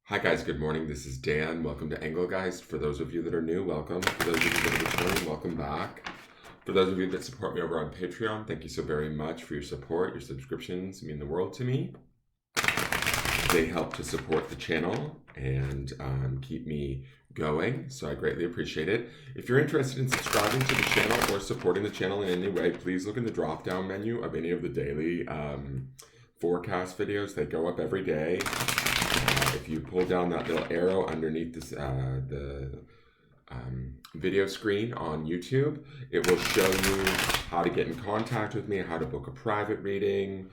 Hi guys, good morning. This is Dan. Welcome to Engelgeist. For those of you that are new, welcome. For those of you that are returning, welcome back. For those of you that support me over on Patreon, thank you so very much for your support. Your subscriptions mean the world to me. They help to support the channel and keep me going, so I greatly appreciate it. If you're interested in subscribing to the channel or supporting the channel in any way, please look in the drop-down menu of any of the daily forecast videos. They go up every day. If you pull down that little arrow underneath this, the video screen on YouTube, it will show you how to get in contact with me, how to book a private reading,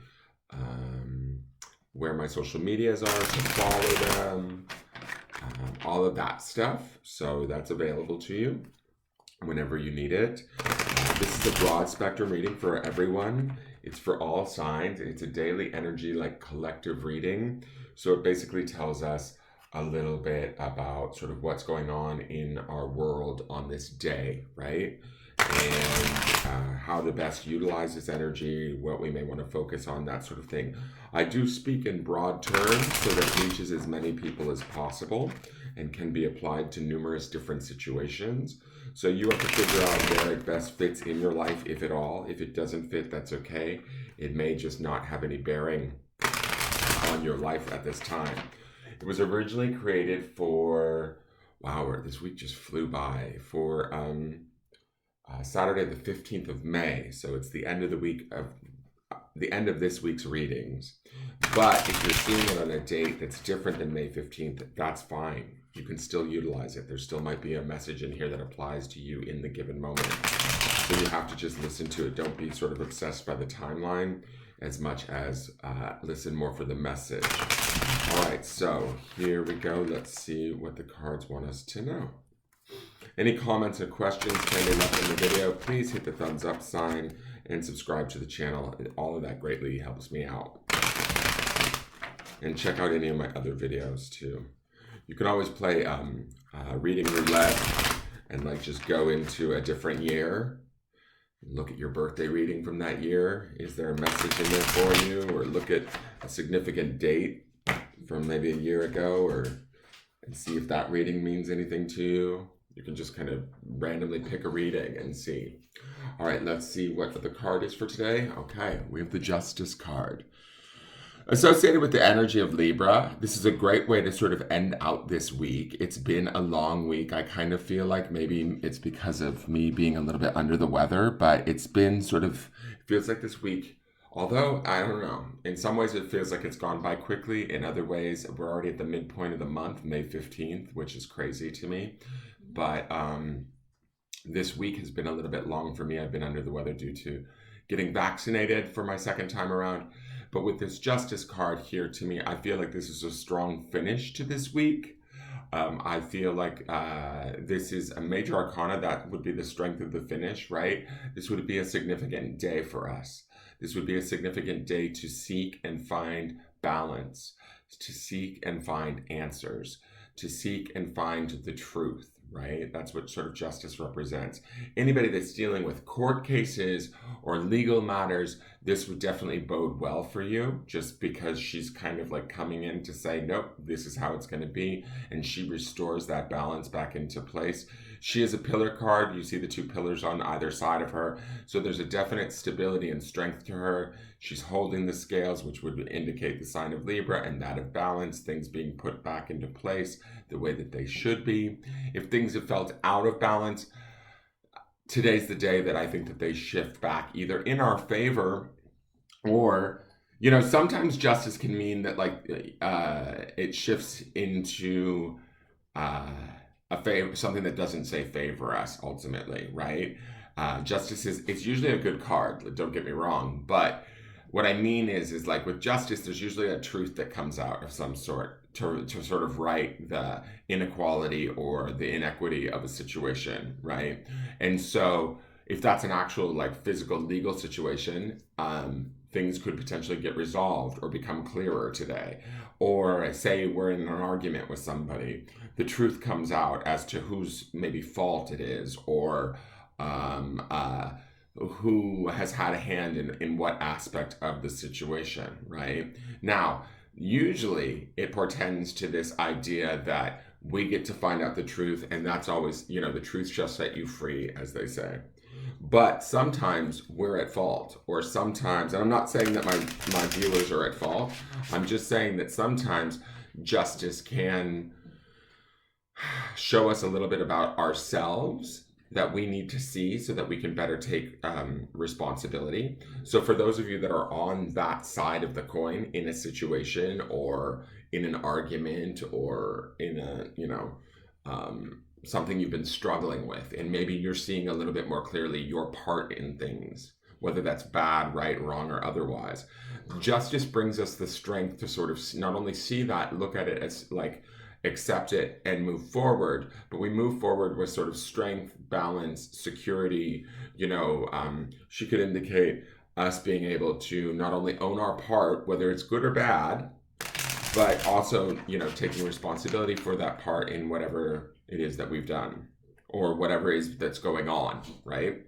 where my social medias are to follow them, all of that stuff. So that's available to you whenever you need it. This is a broad spectrum reading for everyone. It's for all signs. It's a daily energy, like collective reading. So it basically tells us a little bit about sort of what's going on in our world on this day, right? And how to best utilize this energy, what we may want to focus on, that sort of thing. I do speak in broad terms so that it reaches as many people as possible and can be applied to numerous different situations. So you have to figure out where it best fits in your life, if at all. If it doesn't fit, that's okay. It may just not have any bearing on your life at this time. It was originally created for, wow, this week just flew by, for Saturday the 15th of May. So it's the end of the week of the end of this week's readings. But if you're seeing it on a date that's different than May 15th, that's fine. You can still utilize it. There still might be a message in here that applies to you in the given moment. So you have to just listen to it. Don't be sort of obsessed by the timeline as much as listen more for the message. All right, so here we go. Let's see what the cards want us to know. Any comments or questions can be left in the video. Please hit the thumbs up sign and subscribe to the channel. All of that greatly helps me out. And check out any of my other videos too. You can always play reading roulette and like just go into a different year. Look at your birthday reading from that year. Is there a message in there for you? Or look at a significant date from maybe a year ago, and see if that reading means anything to you. You can just kind of randomly pick a reading and see. All right, let's see what the card is for today. Okay, we have the Justice card. Associated with the energy of Libra, this is a great way to sort of end out this week. It's been a long week. I kind of feel like maybe it's because of me being a little bit under the weather, but it's been sort of, it feels like this week, although, I don't know, in some ways it feels like it's gone by quickly. In other ways, we're already at the midpoint of the month, May 15th, which is crazy to me. But this week has been a little bit long for me. I've been under the weather due to getting vaccinated for my second time around. But with this Justice card here, to me, I feel like this is a strong finish to this week. I feel like this is a major arcana. That would be the strength of the finish, right? This would be a significant day for us. This would be a significant day to seek and find balance, to seek and find answers, to seek and find the truth, right? That's what sort of justice represents. Anybody that's dealing with court cases or legal matters, this would definitely bode well for you, just because she's kind of like coming in to say, nope, this is how it's going to be. And she restores that balance back into place. She is a pillar card. You see the two pillars on either side of her. So there's a definite stability and strength to her. She's holding the scales, which would indicate the sign of Libra and that of balance, things being put back into place the way that they should be. If things have felt out of balance, today's the day that I think that they shift back either in our favor, or, you know, sometimes justice can mean that like it shifts into a favor, something that doesn't say favor us ultimately, right? Justice it's usually a good card, don't get me wrong, but what I mean is like with justice, there's usually a truth that comes out of some sort to sort of right the inequality or the inequity of a situation, right? And so if that's an actual like physical legal situation, things could potentially get resolved or become clearer today. Or say we're in an argument with somebody, the truth comes out as to whose maybe fault it is, or who has had a hand in what aspect of the situation, right? Now, usually it portends to this idea that we get to find out the truth, and that's always, the truth shall set you free, as they say. But sometimes we're at fault, or sometimes, and I'm not saying that my viewers are at fault, I'm just saying that sometimes justice can show us a little bit about ourselves that we need to see so that we can better take responsibility. So for those of you that are on that side of the coin in a situation or in an argument or in a, something you've been struggling with, and maybe you're seeing a little bit more clearly your part in things, whether that's bad, right, wrong, or otherwise. Justice brings us the strength to sort of not only see that, look at it as like, accept it and move forward, but we move forward with sort of strength, balance, security. She could indicate us being able to not only own our part, whether it's good or bad, but also, taking responsibility for that part in whatever it is that we've done or whatever is that's going on, right?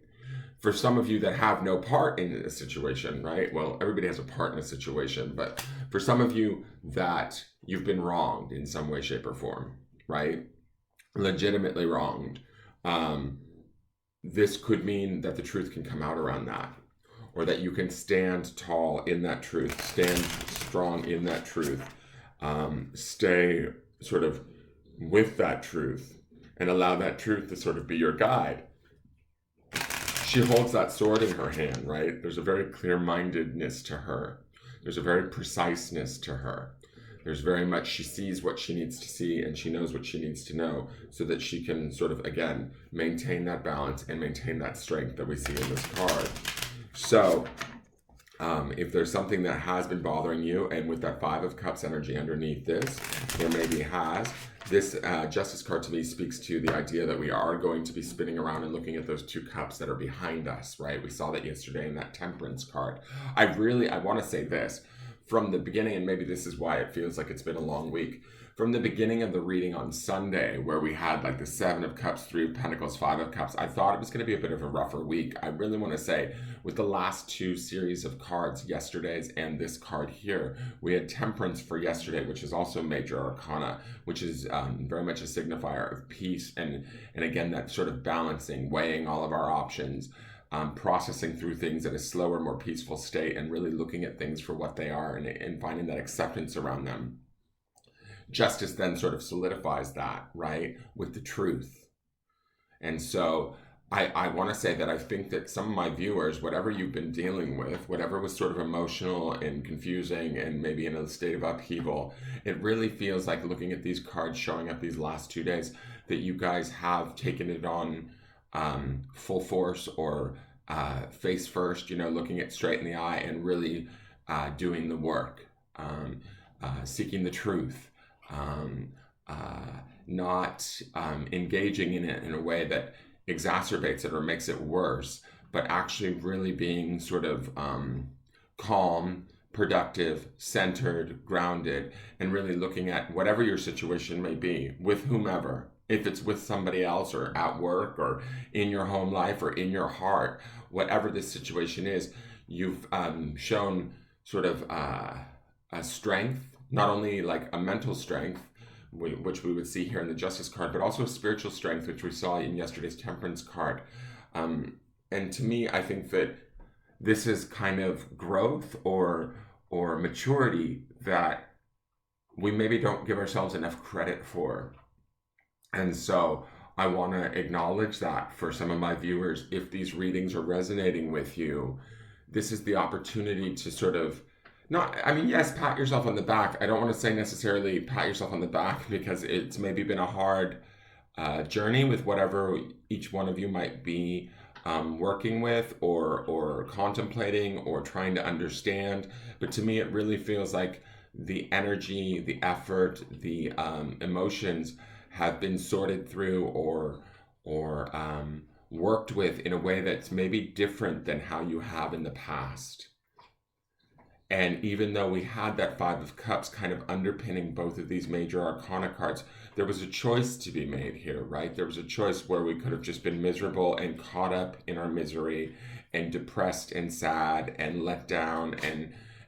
For some of you that have no part in a situation, right? Well, everybody has a part in a situation, but for some of you that you've been wronged in some way, shape, or form, right? Legitimately wronged. This could mean that the truth can come out around that, or that you can stand tall in that truth, stand strong in that truth, stay sort of with that truth, and allow that truth to sort of be your guide. She holds that sword in her hand, right? There's a very clear-mindedness to her. There's a very preciseness to her. There's very much, she sees what she needs to see and she knows what she needs to know so that she can sort of, again, maintain that balance and maintain that strength that we see in this card. So, if there's something that has been bothering you, and with that Five of Cups energy underneath this, there maybe has, this Justice card to me speaks to the idea that we are going to be spinning around and looking at those two cups that are behind us, right? We saw that yesterday in that Temperance card. I want to say this, from the beginning, and maybe this is why it feels like it's been a long week, from the beginning of the reading on Sunday, where we had like the Seven of Cups, Three of Pentacles, Five of Cups, I thought it was going to be a bit of a rougher week. I really want to say, with the last two series of cards, yesterday's and this card here, we had Temperance for yesterday, which is also Major Arcana, which is very much a signifier of peace, and again, that sort of balancing, weighing all of our options, processing through things at a slower, more peaceful state, and really looking at things for what they are and finding that acceptance around them. Justice then sort of solidifies that, right, with the truth. And so I want to say that I think that some of my viewers, whatever you've been dealing with, whatever was sort of emotional and confusing and maybe in a state of upheaval, it really feels like, looking at these cards showing up these last 2 days, that you guys have taken it on full force, or face first, looking it straight in the eye and really doing the work, seeking the truth, not engaging in it in a way that exacerbates it or makes it worse, but actually really being sort of calm, productive, centered, grounded, and really looking at whatever your situation may be with whomever. If it's with somebody else or at work or in your home life or in your heart, whatever this situation is, you've shown sort of a strength, not only like a mental strength, which we would see here in the Justice card, but also a spiritual strength, which we saw in yesterday's Temperance card. And to me, I think that this is kind of growth or maturity that we maybe don't give ourselves enough credit for. And so I want to acknowledge that for some of my viewers. If these readings are resonating with you, this is the opportunity to sort of, yes, pat yourself on the back. I don't want to say necessarily pat yourself on the back, because it's maybe been a hard journey with whatever each one of you might be working with or contemplating or trying to understand. But to me, it really feels like the energy, the effort, the emotions have been sorted through or worked with in a way that's maybe different than how you have in the past. And even though we had that Five of Cups kind of underpinning both of these major arcana cards, there was a choice to be made here, right? There was a choice where we could have just been miserable and caught up in our misery and depressed and sad and let down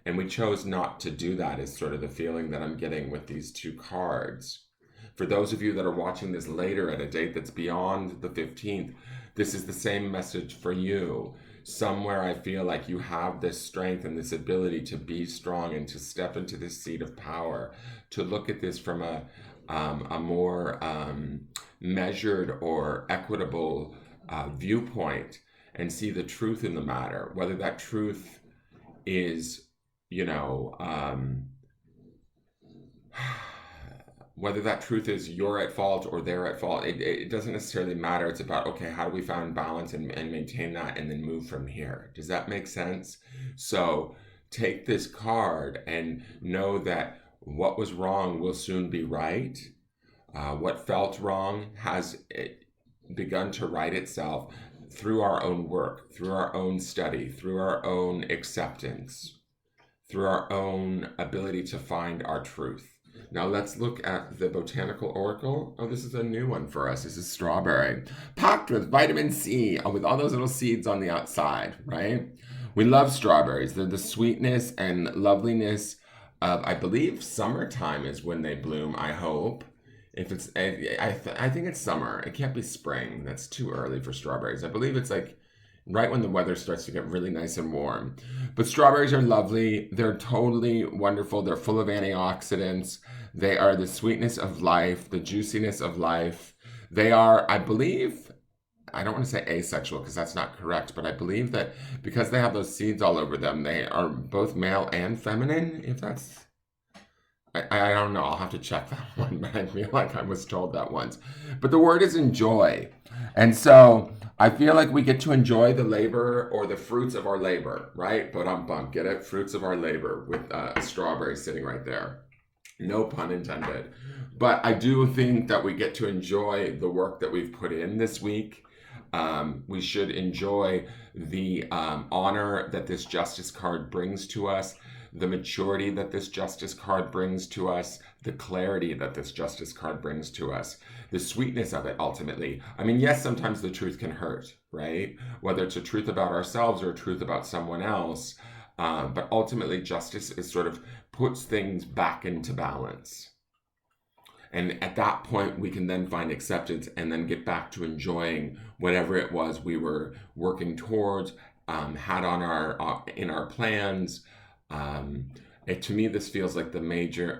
And we chose not to do that, is sort of the feeling that I'm getting with these two cards. For those of you that are watching this later at a date that's beyond the 15th, this is the same message for you. Somewhere I feel like you have this strength and this ability to be strong and to step into this seat of power, to look at this from a more measured or equitable viewpoint and see the truth in the matter, whether that truth is, whether that truth is you're at fault or they're at fault, it doesn't necessarily matter. It's about, okay, how do we find balance and maintain that and then move from here? Does that make sense? So take this card and know that what was wrong will soon be right. What felt wrong has begun to right itself through our own work, through our own study, through our own acceptance, through our own ability to find our truth. Now let's look at the Botanical Oracle. Oh, this is a new one for us. This is strawberry, packed with vitamin C, with all those little seeds on the outside, right? We love strawberries. They're the sweetness and loveliness of, I believe, summertime is when they bloom, I hope. If it's, I think it's summer. It can't be spring. That's too early for strawberries. I believe it's like right when the weather starts to get really nice and warm. But strawberries are lovely. They're totally wonderful. They're full of antioxidants. They are the sweetness of life, the juiciness of life. They are, I believe, I don't want to say asexual because that's not correct, but I believe that because they have those seeds all over them, they are both male and feminine, if that's... I don't know. I'll have to check that one, but I feel like I was told that once. But the word is enjoy. And so I feel like we get to enjoy the labor or the fruits of our labor, right? But get it? Fruits of our labor with a strawberry sitting right there. No pun intended. But I do think that we get to enjoy the work that we've put in this week. We should enjoy the honor that this Justice card brings to us, the maturity that this Justice card brings to us, the clarity that this Justice card brings to us, the sweetness of it ultimately. I mean, yes, sometimes the truth can hurt, right? Whether it's a truth about ourselves or a truth about someone else. But ultimately, justice is sort of puts things back into balance. And at that point, we can then find acceptance and then get back to enjoying whatever it was we were working towards, had on in our plans. To me, this feels like the major,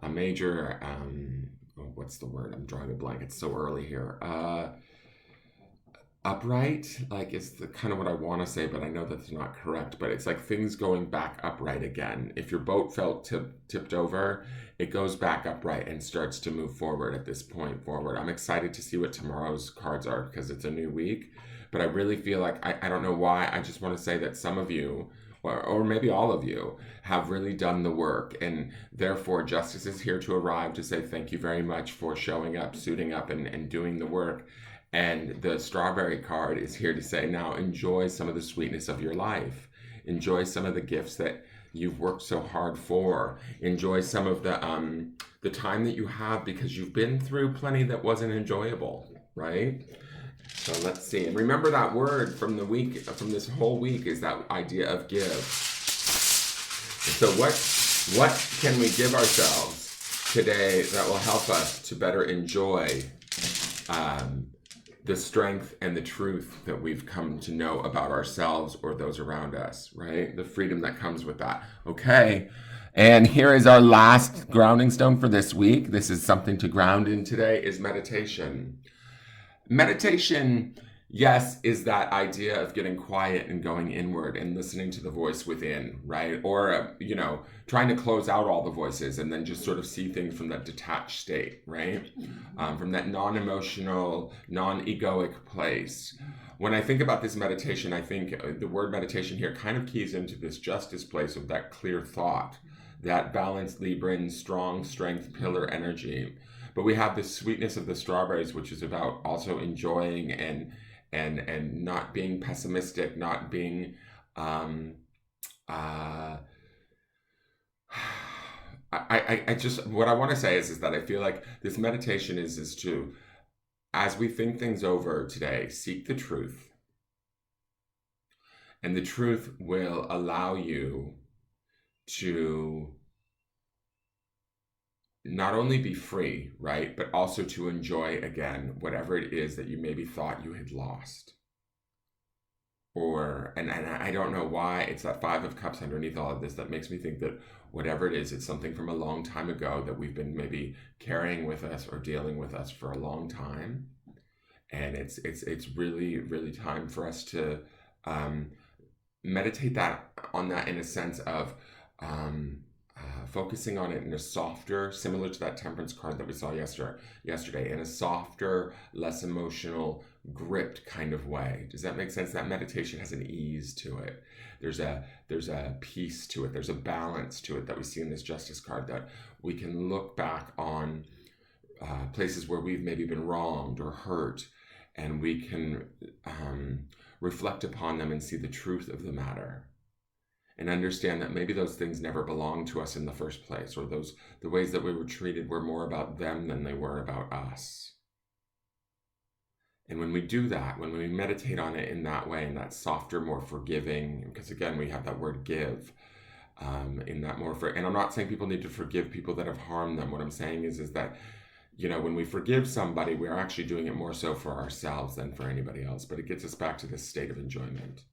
a major, what's the word? I'm drawing a blank. It's so early here. Upright, like it's the kind of what I want to say, but I know that's not correct. But it's like things going back upright again. If your boat felt tipped over, it goes back upright and starts to move forward at this point forward. I'm excited to see what tomorrow's cards are because it's a new week. But I really feel like, I don't know why, I just want to say that some of you, or maybe all of you, have really done the work. And therefore, justice is here to arrive to say thank you very much for showing up, suiting up, and doing the work. And the strawberry card is here to say, now enjoy some of the sweetness of your life. Enjoy some of the gifts that you've worked so hard for. Enjoy some of the time that you have because you've been through plenty that wasn't enjoyable, right? So let's see. And remember that word from the week, from this whole week, is that idea of give. And so what can we give ourselves today that will help us to better enjoy the strength and the truth that we've come to know about ourselves or those around us, right? The freedom that comes with that. Okay. And here is our last grounding stone for this week. This is something to ground in today, is meditation. Meditation, yes, is that idea of getting quiet and going inward and listening to the voice within, right? Or, trying to close out all the voices and then just sort of see things from that detached state, right? From that non-emotional, non-egoic place. When I think about this meditation, I think the word meditation here kind of keys into this justice place of that clear thought, that balanced Libran, strong strength, pillar energy. But we have the sweetness of the strawberries, which is about also enjoying and not being pessimistic, not being I just, what I want to say is that I feel like this meditation is to, as we think things over today, seek the truth And the truth will allow you to not only be free, right, but also to enjoy again whatever it is that you maybe thought you had lost. Or, and I don't know why it's that Five of Cups underneath all of this that makes me think that whatever it is, it's something from a long time ago that we've been maybe carrying with us or dealing with us for a long time. And it's really, really time for us to meditate on that in a sense of focusing on it in a softer, similar to that Temperance card that we saw yesterday, in a softer, less emotional, gripped kind of way. Does that make sense? That meditation has an ease to it. There's a peace to it. There's a balance to it that we see in this Justice card, that we can look back on places where we've maybe been wronged or hurt, and we can reflect upon them and see the truth of the matter, and understand that maybe those things never belonged to us in the first place, or the ways that we were treated were more about them than they were about us. And when we do that, when we meditate on it in that way, in that softer, more forgiving, because again, we have that word give, in that more and I'm not saying people need to forgive people that have harmed them. What I'm saying is that, you know, when we forgive somebody, we're actually doing it more so for ourselves than for anybody else. But it gets us back to this state of enjoyment.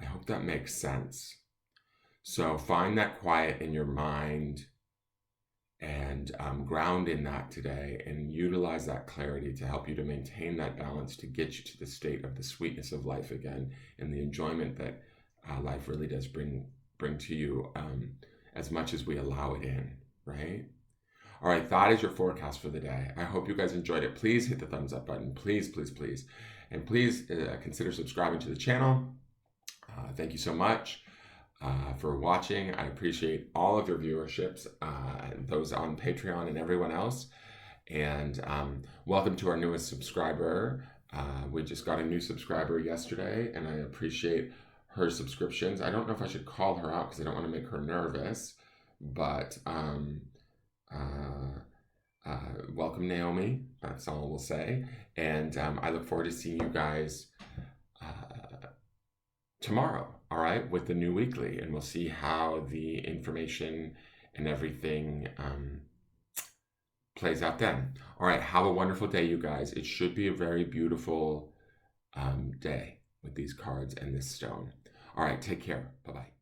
I hope that makes sense. So find that quiet in your mind and ground in that today, and utilize that clarity to help you to maintain that balance, to get you to the state of the sweetness of life again, and the enjoyment that life really does bring to you, as much as we allow it in, right? All right, that is your forecast for the day. I hope you guys enjoyed it. Please hit the thumbs up button. Please, please, please. And please consider subscribing to the channel. Thank you so much for watching. I appreciate all of your viewerships, those on Patreon and everyone else. And welcome to our newest subscriber. We just got a new subscriber yesterday, and I appreciate her subscriptions. I don't know if I should call her out because I don't want to make her nervous, but welcome, Naomi. That's all we'll say. And I look forward to seeing you guys tomorrow, all right, with the new weekly, and we'll see how the information and everything plays out then. All right, have a wonderful day, you guys. It should be a very beautiful day with these cards and this stone. All right, take care. Bye-bye.